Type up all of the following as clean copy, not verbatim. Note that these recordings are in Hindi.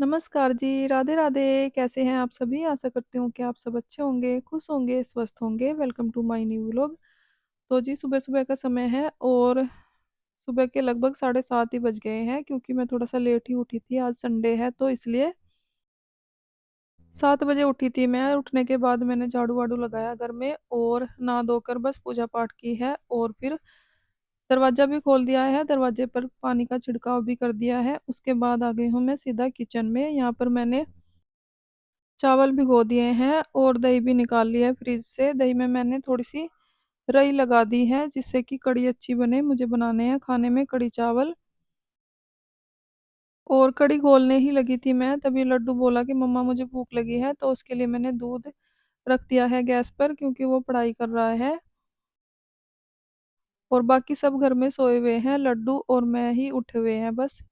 नमस्कार जी, राधे-राधे। कैसे हैं आप सभी? आशा करती हूँ कि आप सब अच्छे होंगे, खुश होंगे, स्वस्थ होंगे। Welcome to my new vlog. तो जी सुबह-सुबह का समय है और सुबह के लगभग 7:30 ही बज गए हैं क्योंकि मैं थोड़ा-सा लेट ही उठी थी, आज संडे है तो इसलिए। 7 बजे उठी थी मैं, उठने के बाद मैंने झाड़ू-वाड़ू लगाया घर में और नहा धोकर बस पूजा-पाठ की है और फिर दरवाज़ा भी खोल दिया है, दरवाजे पर पानी का छिड़काव भी कर दिया है। उसके बाद आ गई हूँ मैं सीधा किचन में। यहाँ पर मैंने चावल भिगो दिए हैं और दही भी निकाल लिया है फ्रिज से। दही में मैंने थोड़ी-सी रई लगा दी है जिससे कि कढ़ी अच्छी बने। मुझे बनाने हैं खाने में कढ़ी चावल और कढ़ी घोलने ही लगी थी मैं, तभी लड्डू बोला कि मम्मा मुझे भूख लगी है, तो उसके लिए मैंने दूध रख दिया है गैस पर क्योंकि वो पढ़ाई कर रहा है और बाकी सब घर में सोए हुए हैं, लड्डू और मैं ही उठे हुए हैं बस।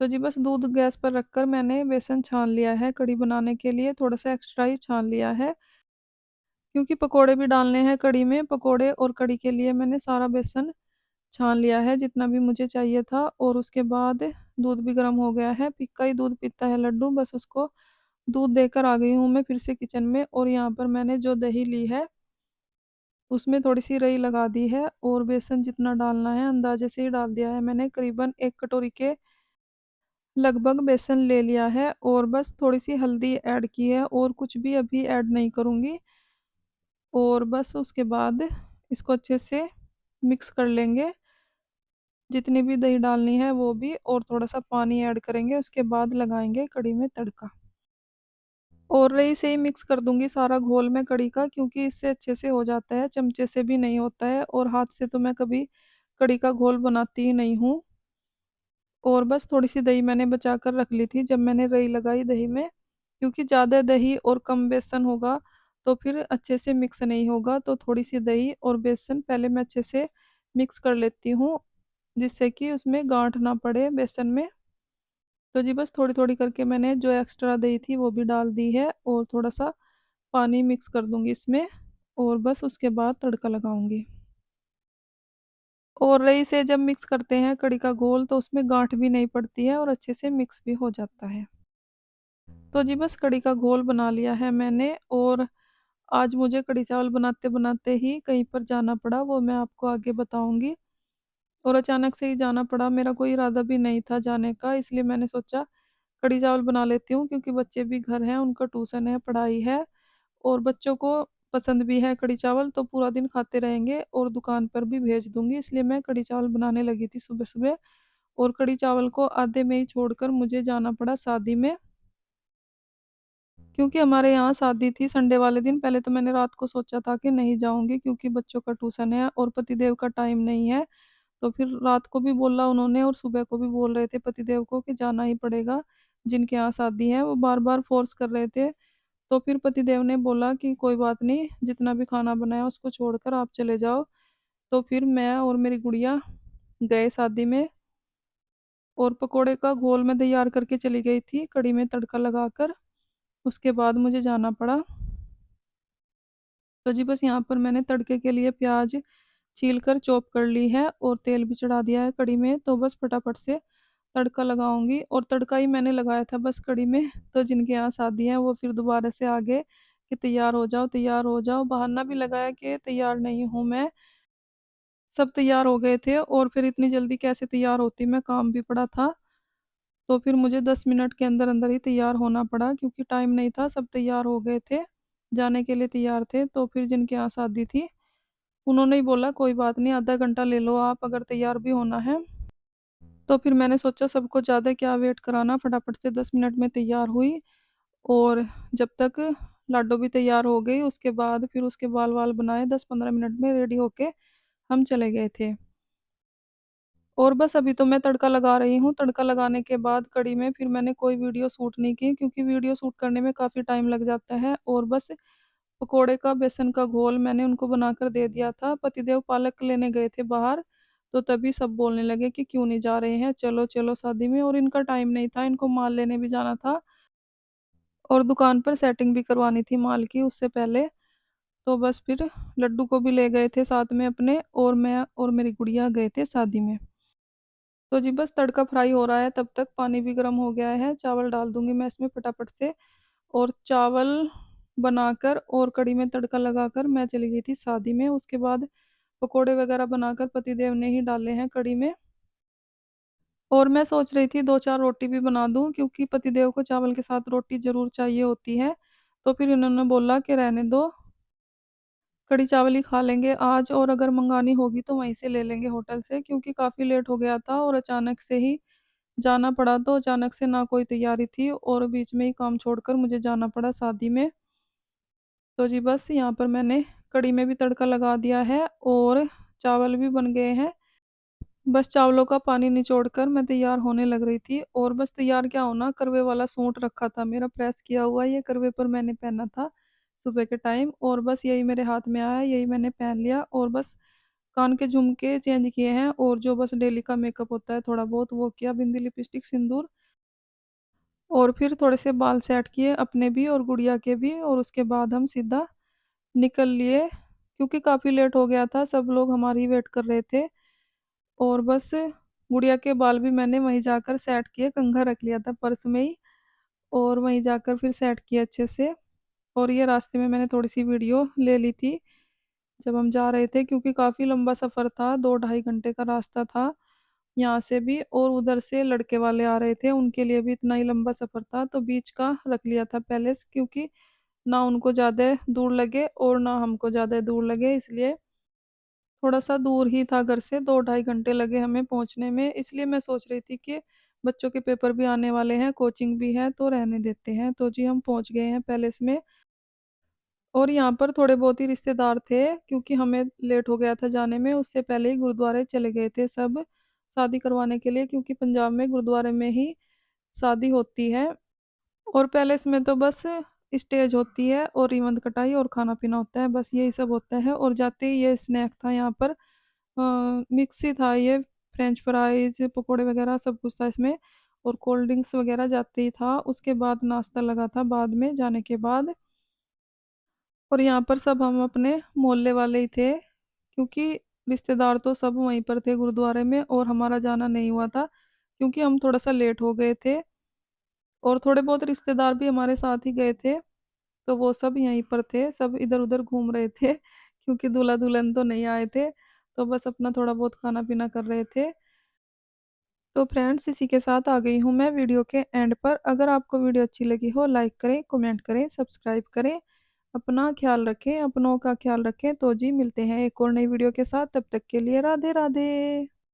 तो जी बस दूध गैस पर रखकर मैंने बेसन छान लिया है कढ़ी बनाने के लिए, थोड़ा-सा एक्स्ट्रा ही छान लिया है। क्योंकि पकोड़े भी डालने हैं कढ़ी में, पकोड़े और कढ़ी के लिए मैंने सारा बेसन छान लिया है जितना भी मुझे चाहिए था और उसके बाद दूध भी गर्म हो गया है, फिक्का ही दूध पीता है लड्डू, बस उसको दूध देकर आ गई हूँ मैं फिर से किचन में और यहाँ पर मैंने जो दही ली है, उसमें थोड़ी-सी रई लगा दी है और बेसन जितना डालना है अंदाज़े से ही डाल दिया है मैंने, करीबन 1 कटोरी के लगभग बेसन ले लिया है और बस थोड़ी-सी हल्दी ऐड की है और कुछ भी अभी ऐड नहीं करूँगी। और बस उसके बाद इसको अच्छे से मिक्स कर लेंगे, जितनी भी दही डालनी है वो भी और थोड़ा-सा पानी ऐड करेंगे, उसके बाद लगाएँगे कढ़ी में तड़का। और रही से ही मिक्स कर दूँगी सारा घोल मैं कढ़ी का क्योंकि इससे अच्छे से हो जाता है, चमचे से भी नहीं होता है और हाथ से तो मैं कभी कढ़ी का घोल बनाती ही नहीं हूँ। और बस थोड़ी-सी दही मैंने बचा कर रख ली थी जब मैंने रई लगाई दही में, क्योंकि ज़्यादा दही और कम बेसन होगा तो फिर अच्छे से मिक्स नहीं होगा, तो थोड़ी-सी दही और बेसन पहले मैं अच्छे से मिक्स कर लेती हूँ, जिससे कि उसमें गाँठ ना पड़े बेसन में। तो जी बस थोड़ी-थोड़ी करके मैंने जो एक्स्ट्रा दही थी वो भी डाल दी है और थोड़ा-सा पानी मिक्स कर दूँगी इसमें और बस उसके बाद तड़का लगाऊँगी। और रई से जब मिक्स करते हैं कढ़ी का घोल तो उसमें गाँठ भी नहीं पड़ती है और अच्छे से मिक्स भी हो जाता है। तो जी बस कढ़ी का घोल बना लिया है मैंने और आज मुझे कढ़ी चावल बनाते-बनाते ही कहीं पर जाना पड़ा, वो मैं आपको आगे बताऊँगी। और अचानक से ही जाना पड़ा, मेरा कोई इरादा भी नहीं था जाने का, इसलिए मैंने सोचा कढ़ी चावल बना लेती हूँ क्योंकि बच्चे भी घर हैं, उनका ट्यूशन है, पढ़ाई है और बच्चों को पसंद भी है कढ़ी चावल तो पूरा दिन खाते रहेंगे और दुकान पर भी भेज दूँगी, इसलिए मैं कढ़ी चावल बनाने लगी थी सुबह-सुबह और कढ़ी चावल को आधे में ही छोड़कर मुझे जाना पड़ा शादी में। क्योंकि हमारे यहाँ शादी थी संडे वाले दिन, पहले तो मैंने रात को सोचा था कि नहीं जाऊँगी क्योंकि बच्चों का ट्यूशन है और पतिदेव का टाइम नहीं है। तो फिर रात को भी बोला उन्होंने और सुबह को भी बोल रहे थे पतिदेव को कि जाना ही पड़ेगा, जिनके यहाँ शादी है, वो बार-बार फ़ोर्स कर रहे थे। तो फिर पतिदेव ने बोला कि कोई बात नहीं, जितना भी खाना बनाया उसको छोड़कर आप चले जाओ। तो फिर मैं और मेरी गुड़िया गए शादी में और पकोड़े का घोल मैं तैयार करके चली गई थी, कढ़ी में तड़का लगाकर। उसके बाद मुझे जाना पड़ा। तो जी बस यहाँ पर मैंने तड़के के लिए प्याज़ छील कर चॉप कर ली है और तेल भी चढ़ा दिया है कढ़ी में, तो बस फटाफट से तड़का लगाऊँगी और तड़का ही मैंने लगाया था बस कढ़ी में। तो जिनके यहाँ शादी है वो फिर दोबारा से आ गए कि तैयार हो जाओ, बहाना भी लगाया कि तैयार नहीं हूँ मैं। सब तैयार हो गए थे और फिर इतनी जल्दी कैसे तैयार होती मैं, काम भी पड़ा था। तो फिर मुझे 10 मिनट के अंदर-अंदर ही तैयार होना पड़ा क्योंकि टाइम नहीं था, सब तैयार हो गए थे, जाने के लिए तैयार थे। तो फिर जिनके यहाँ शादी थी, उन्होंने ही बोला कोई बात नहीं आधा घंटा ले लो आप अगर तैयार भी होना है। तो फिर मैंने सोचा सबको ज़्यादा क्या वेट कराना, फटाफट से 10 मिनट में तैयार हुई और जब तक लाडो भी तैयार हो गई, उसके बाद फिर उसके बाल-वाल बनाए, 10-15 मिनट में रेडी होके हम चले गए थे। और बस अभी तो मैं तड़का लगा रही हूँ, तड़का लगाने के बाद कढ़ी में फिर मैंने कोई वीडियो शूट नहीं की क्योंकि वीडियो शूट करने में काफ़ी टाइम लग जाता है और बस पकोड़े का बेसन का घोल मैंने उनको बनाकर दे दिया था। पतिदेव पालक लेने गए थे बाहर, तो तभी सब बोलने लगे कि क्यों नहीं जा रहे हैं, चलो, चलो शादी में और इनका टाइम नहीं था, इनको माल लेने भी जाना था और दुकान पर सेटिंग भी करवानी थी माल की उससे पहले। तो बस फिर लड्डू को भी ले गए थे साथ में अपने और मैं और मेरी गुड़िया गए थे शादी में। तो जी बस तड़का फ्राई हो रहा है, तब तक पानी भी गर्म हो गया है, चावल डाल दूँगी मैं इसमें फटाफट से। और चावल बनाकर और कढ़ी में तड़का लगाकर मैं चली गई थी शादी में। उसके बाद पकोड़े वगैरह बनाकर पतिदेव ने ही डाले हैं कढ़ी में। और मैं सोच रही थी 2-4 रोटी भी बना दूँ, क्योंकि पतिदेव को चावल के साथ रोटी ज़रूर चाहिए होती है। तो फिर इन्होंने बोला कि रहने दो, कढ़ी चावल ही खा लेंगे आज, और अगर मंगानी होगी तो वहीं से ले लेंगे होटल से, क्योंकि काफ़ी लेट हो गया था और अचानक से ही जाना पड़ा। तो अचानक से ना कोई तैयारी थी और बीच में ही काम छोड़कर मुझे जाना पड़ा शादी में। तो जी बस यहाँ पर मैंने कढ़ी में भी तड़का लगा दिया है और चावल भी बन गए हैं। बस चावलों का पानी निचोड़ कर मैं तैयार होने लग रही थी, और बस तैयार क्या होना, करवे वाला सूट रखा था मेरा प्रेस किया हुआ, ये करवे पर मैंने पहना था सुबह के टाइम, और बस यही मेरे हाथ में आया, यही मैंने पहन लिया। और बस कान के झुमके चेंज किए हैं, और जो बस डेली का मेकअप होता है थोड़ा बहुत वो किया, बिंदी लिपस्टिक सिंदूर। और फिर थोड़े से बाल सेट किए अपने भी और गुड़िया के भी, और उसके बाद हम सीधा निकल लिए, क्योंकि काफ़ी लेट हो गया था, सब लोग हमारी वेट कर रहे थे। और बस गुड़िया के बाल भी मैंने वहीं जाकर सेट किए, कंघा रख लिया था पर्स में ही, और वहीं जाकर फिर सेट किए अच्छे से। और ये रास्ते में मैंने थोड़ी सी वीडियो ले ली थी जब हम जा रहे थे, क्योंकि काफ़ी लंबा सफ़र था, 2-2.5 घंटे का रास्ता था यहाँ से भी, और उधर से लड़के वाले आ रहे थे, उनके लिए भी इतना ही लंबा सफ़र था, तो बीच का रख लिया था पैलेस, क्योंकि ना उनको ज़्यादा दूर लगे और ना हमको ज़्यादा दूर लगे, इसलिए थोड़ा-सा दूर ही था घर से, 2-2.5 घंटे लगे हमें पहुँचने में। इसलिए मैं सोच रही थी कि बच्चों के पेपर भी आने वाले हैं, कोचिंग भी है, तो रहने देते हैं। तो जी हम पहुँच गए हैं पैलेस में, और यहाँ पर थोड़े बहुत ही रिश्तेदार थे, क्योंकि हमें लेट हो गया था जाने में, उससे पहले ही गुरुद्वारे चले गए थे सब शादी करवाने के लिए, क्योंकि पंजाब में गुरुद्वारे में ही शादी होती है। और पैलेस में तो बस स्टेज होती है और रिबन कटाई और खाना-पीना होता है, बस यही सब होता है। और जाते ही ये स्नैक था यहाँ पर, मिक्स ही था ये, फ्रेंच फ्राइज़, पकोड़े वगैरह सब कुछ था इसमें, और कोल्ड ड्रिंक्स वगैरह जाते ही था। उसके बाद नाश्ता लगा था बाद में जाने के बाद। और यहाँ पर सब हम अपने मोहल्ले वाले ही थे, क्योंकि रिश्तेदार तो सब वहीं पर थे गुरुद्वारे में, और हमारा जाना नहीं हुआ था, क्योंकि हम थोड़ा-सा लेट हो गए थे। और थोड़े बहुत रिश्तेदार भी हमारे साथ ही गए थे, तो वो सब यहीं पर थे, सब इधर-उधर घूम रहे थे, क्योंकि दूल्हा-दुल्हन तो नहीं आए थे, तो बस अपना थोड़ा बहुत खाना-पीना कर रहे थे। तो फ्रेंड्स, इसी के साथ आ गई हूँ मैं वीडियो के एंड पर। अगर आपको वीडियो अच्छी लगी हो, लाइक करें, कमेंट करें, सब्सक्राइब करें। अपना ख्याल रखें, अपनों का ख्याल रखें। तो जी मिलते हैं एक और नई वीडियो के साथ, तब तक के लिए राधे राधे।